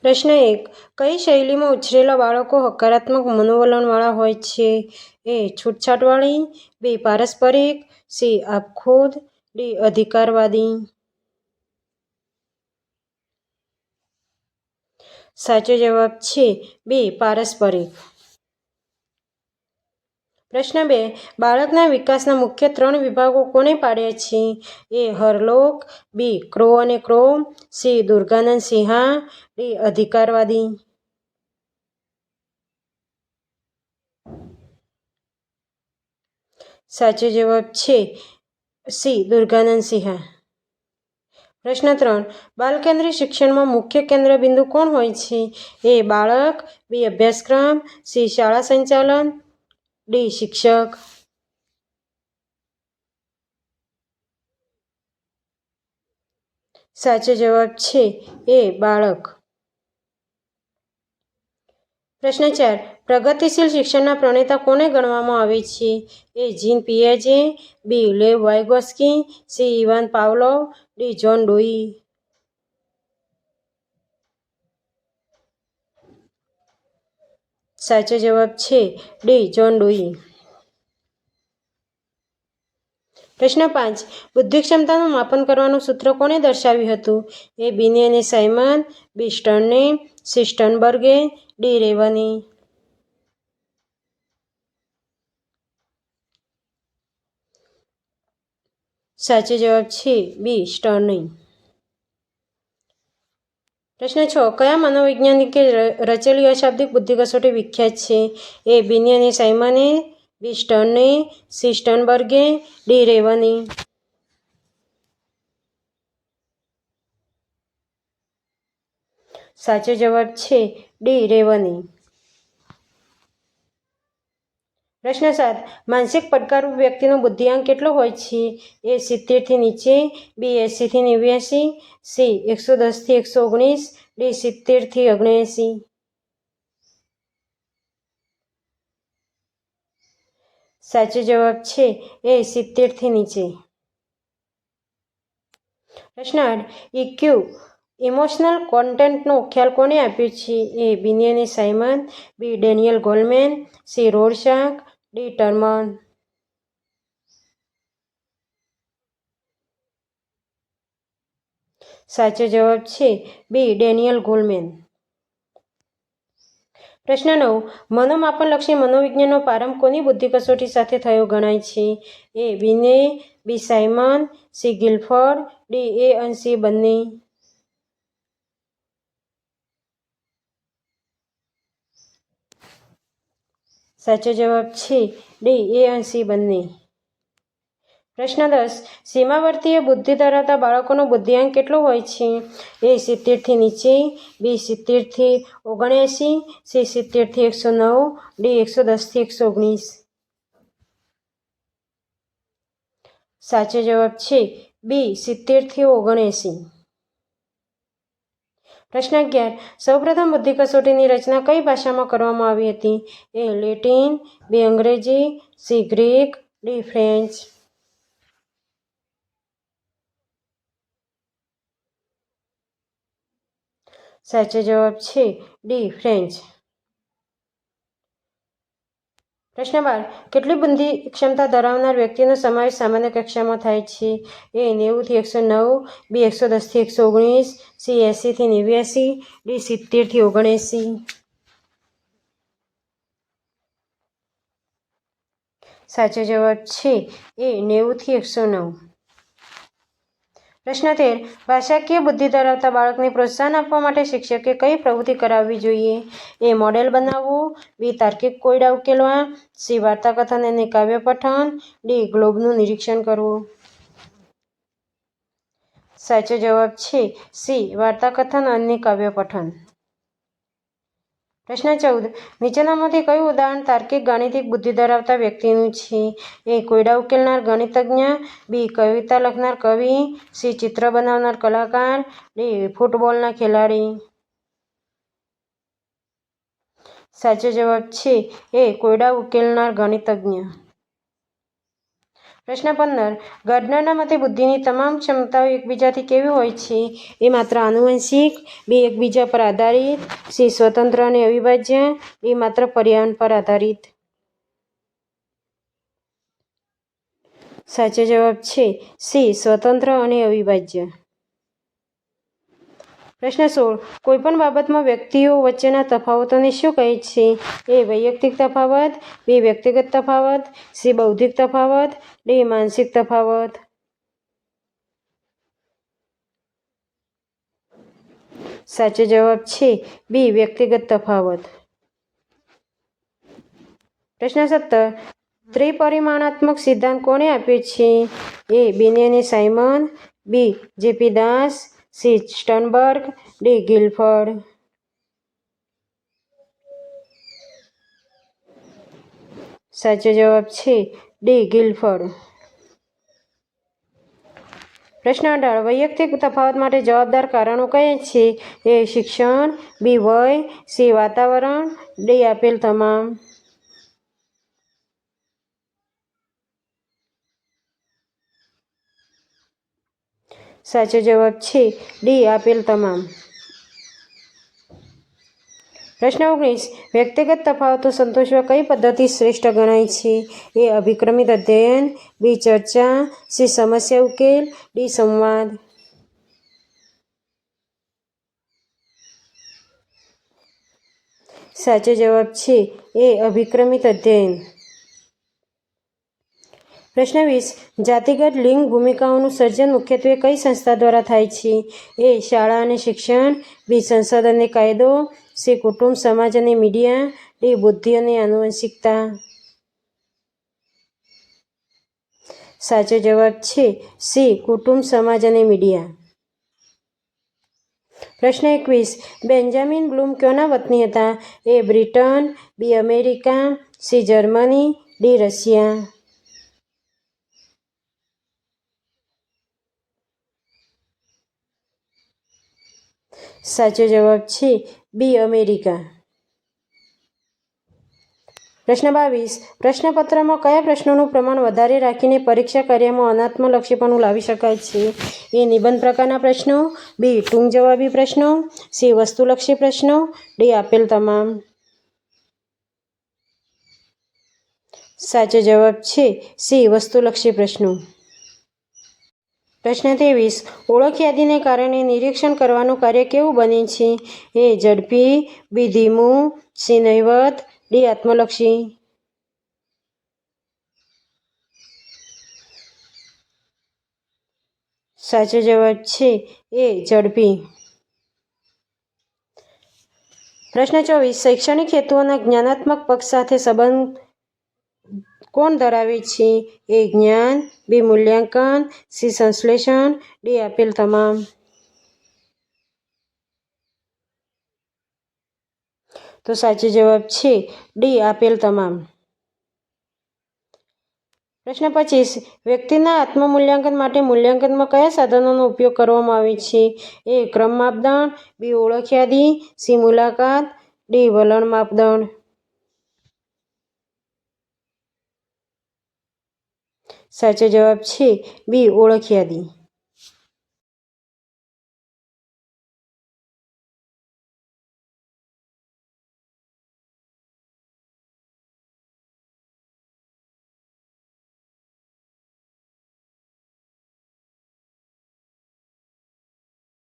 પ્રશ્ન 1. કઈ શૈલીમાં ઉછરેલા બાળકો હકારાત્મક મનોવલણવાળા હોય છે? એ. છૂટછાટવાળી, બી. પારસ્પરિક, સી. આપખુદ, ડી. અધિકારવાદી. સાચો જવાબ છે બી. પારસ્પરિક. પ્રશ્ન 2. બાળકના વિકાસના મુખ્ય 3 વિભાગો કોણે પાડ્યા છે? એ. હરલોક, બી. ક્રો અને ક્રો, સી. દુર્ગાનંદ સિંહા, ડી. અધિકારવાદી. સાચો જવાબ છે સી. દુર્ગાનંદ સિંહા. પ્રશ્ન 3. બાલકેન્દ્રી શિક્ષણમાં મુખ્ય કેન્દ્રબિંદુ કોણ હોય છે? એ. બાળક, બી. અભ્યાસક્રમ, સી. શાળા સંચાલન, ડી. શિક્ષક. સાચો જવાબ છે એ. બાળક. પ્રશ્ન 4. પ્રગતિશીલ શિક્ષણના પ્રણેતા કોને ગણવામાં આવે છે? એ. જીન પિયાજે, B. Lev Vygotsky, C. Ivan Pavlov, D. John Dewey. સાચો જવાબ છે ડી. જોન ડુઈ. પ્રશ્ન 5. બુદ્ધિ ક્ષમતાનું માપન કરવાનું સૂત્ર કોણે દર્શાવ્યું હતું? એ. બિની અને સાયમન, બી. સ્ટર્ને, સી. સ્ટર્નબર્ગે, ડી. રેવની. સાચો જવાબ છે બી. સ્ટર્ને. પ્રશ્ન 6. કયા મનોવૈજ્ઞાનિકે રચેલી અશાબ્દિક બુદ્ધિ કસોટી વિખ્યાત છે? એ. બિની અને સાયમને, બી. સ્ટર્ને, સી. સ્ટર્નબર્ગે, ડી. રેવની. સાચો જવાબ છે ડી. રેવની. પ્રશ્ન 7. માનસિક પડકારરૂપ વ્યક્તિનો બુદ્ધિઆંક કેટલો હોય છે? એ. 70 નીચે, બી. 80 89, સી. 110 119, ડી. 70 79. સાચો જવાબ છે એ. 70 નીચે. પ્રશ્ન 8. ઇક્યુ ઇમોશનલ કોન્ટેન્ટનો ખ્યાલ કોણે આપ્યો છે? એ. બિની અને Simon, B. Daniel Goleman, C. Rorschach, D. Terman. સાચો જવાબ છે બી. Daniel Goleman. પ્રશ્ન 9. મનોમાપનલક્ષી મનોવિજ્ઞાનનો પ્રારંભ કોની બુદ્ધિ કસોટી સાથે થયો ગણાય છે? A. Binet, B. Simon, C. Guilford, D. A અને સી બંને. સાચો જવાબ છે ડી. એ અને સી બંને. પ્રશ્ન 10. સીમાવર્તીય બુદ્ધિ ધરાવતા બાળકોનો બુદ્ધિઆંક કેટલો હોય છે? એ. 70 નીચે, બી. 70 79, સી. 70 109, ડી. 110 119. સાચો જવાબ છે બી. 70 79. પ્રશ્ન 11. સૌપ્રથમ બુદ્ધિ કસોટીની રચના કઈ ભાષામાં કરવામાં આવી હતી? એ. લેટિન, બી. અંગ્રેજી, સી. Greek, D. ફ્રેન્ચ. સાચો જવાબ છે ડી. ફ્રેન્ચ. પ્રશ્ન 12. કેટલી બુદ્ધિ ક્ષમતા ધરાવનાર વ્યક્તિનો સમાવેશ સામાન્ય કક્ષામાં થાય છે? એ. 90 109, બી. 110 119, સી. 80 89, ડી. 70 79. સાચો જવાબ છે એ. 90 109. પ્રશ્ન 13. ભાષાકીય બુદ્ધિ ધરાવતા બાળકને પ્રોત્સાહન આપવા માટે શિક્ષકે કઈ પ્રવૃત્તિ કરાવવી જોઈએ? એ. મોડેલ બનાવવું, બી. તાર્કિક કોયડા ઉકેલવા, સી. વાર્તાકથન અને કાવ્ય પઠન, ડી. ગ્લોબનું નિરીક્ષણ કરવું. સાચો જવાબ છે સી. વાર્તાકથન અને કાવ્ય પઠન. પ્રશ્ન 14. નીચેનામાંથી કયું ઉદાહરણ તાર્કિક ગાણિતિક બુદ્ધિ ધરાવતા વ્યક્તિનું છે? એ. કોયડા ઉકેલનાર ગણિતજ્ઞ, બી. કવિતા લખનાર કવિ, સી. ચિત્ર બનાવનાર કલાકાર, ડી. ફૂટબોલના ખેલાડી. સાચો જવાબ છે એ. કોયડા ઉકેલનાર ગણિતજ્ઞ. પ્રશ્ન 15. ગાર્ડનરના મતે બુદ્ધિની તમામ ક્ષમતાઓ એકબીજાથી કેવી હોય છે? એ માત્ર આનુવંશિક, બી એકબીજા પર આધારિત, સી સ્વતંત્ર અને અવિભાજ્ય, ડી માત્ર પર્યાવરણ પર આધારિત. સાચો જવાબ છે સી સ્વતંત્ર અને અવિભાજ્ય. પ્રશ્ન 16. કોઈપણ બાબતમાં વ્યક્તિઓ વચ્ચેના તફાવતોને શું કહે છે? એ વૈયક્તિક તફાવત, બી વ્યક્તિગત તફાવત, સી બૌદ્ધિક તફાવત, ડી માનસિક તફાવત. સાચો જવાબ છે બી વ્યક્તિગત તફાવત. પ્રશ્ન 17. ત્રિપરિમાણાત્મક સિદ્ધાંત કોણે આપ્યો છે? એ બિનેને સાયમન, બી જેપી દાસ, સી સ્ટર્નબર્ગ, ડી ગિલફર્ડ. સાચો જવાબ છે ડી ગિલફર્ડ. પ્રશ્ન 18. વૈયક્તિક તફાવત માટે જવાબદાર કારણો કયા છે? એ શિક્ષણ, બી વય, સી વાતાવરણ, ડી આપેલ તમામ. સાચો જવાબ છે ડી આપેલ તમામ. પ્રશ્ન 19. વ્યક્તિગત તફાવતો સંતોષવા કઈ પદ્ધતિ શ્રેષ્ઠ ગણાય છે? એ અભિક્રમિત અધ્યયન, બી ચર્ચા, સી સમસ્યા ઉકેલ, ડી સંવાદ. સાચો જવાબ છે એ અભિક્રમિત અધ્યયન. પ્રશ્ન 20. જાતિગત લિંગ ભૂમિકાઓનું સર્જન મુખ્યત્વે કઈ સંસ્થા દ્વારા થાય છે? એ શાળા અને શિક્ષણ, બી સંસદ અને કાયદો, સી કુટુંબ સમાજ અને મીડિયા, ડી બુદ્ધિ અને આનુવંશિકતા. સાચો જવાબ છે સી કુટુંબ સમાજ અને મીડિયા. પ્રશ્ન 21. બેન્જામિન બ્લૂમ ક્યોના વતની હતા? A Britain, B America, C Germany, D Russia. સાચો જવાબ છે બી અમેરિકા. પ્રશ્ન 22. પ્રશ્નપત્રમાં કયા પ્રશ્નોનું પ્રમાણ વધારે રાખીને પરીક્ષા કાર્યમાં અનાત્મલક્ષીપણું લાવી શકાય છે? એ નિબંધ પ્રકારના પ્રશ્નો, બી ટૂંક જવાબી પ્રશ્નો, સી વસ્તુલક્ષી પ્રશ્નો, ડી આપેલ તમામ. સાચો જવાબ છે સી વસ્તુલક્ષી પ્રશ્નો. પ્રશ્ન 23. ઓળખ યાદીને કારણે નિરીક્ષણ કરવાનું કાર્ય કેવું બને છે? એ ઝડપી, બી ધીમું, સી નહિવત, ડી આત્મલક્ષી. સાચો જવાબ છે એ ઝડપી. પ્રશ્ન 24. શૈક્ષણિક હેતુઓના જ્ઞાનાત્મક પક્ષ સાથે સંબંધ કોણ ધરાવે છે? એ જ્ઞાન, બી મૂલ્યાંકન, સી સંશ્લેષણ, ડી આપેલ તમામ. તો સાચો જવાબ છે ડી આપેલ તમામ. પ્રશ્ન 25. વ્યક્તિના આત્મમૂલ્યાંકન માટે મૂલ્યાંકનમાં કયા સાધનોનો ઉપયોગ કરવામાં આવે છે? એ ક્રમ માપદંડ, બી ઓળખ યાદી, સી મુલાકાત, ડી વલણ માપદંડ. સાચો જવાબ છે બી ઓળખ યાદી.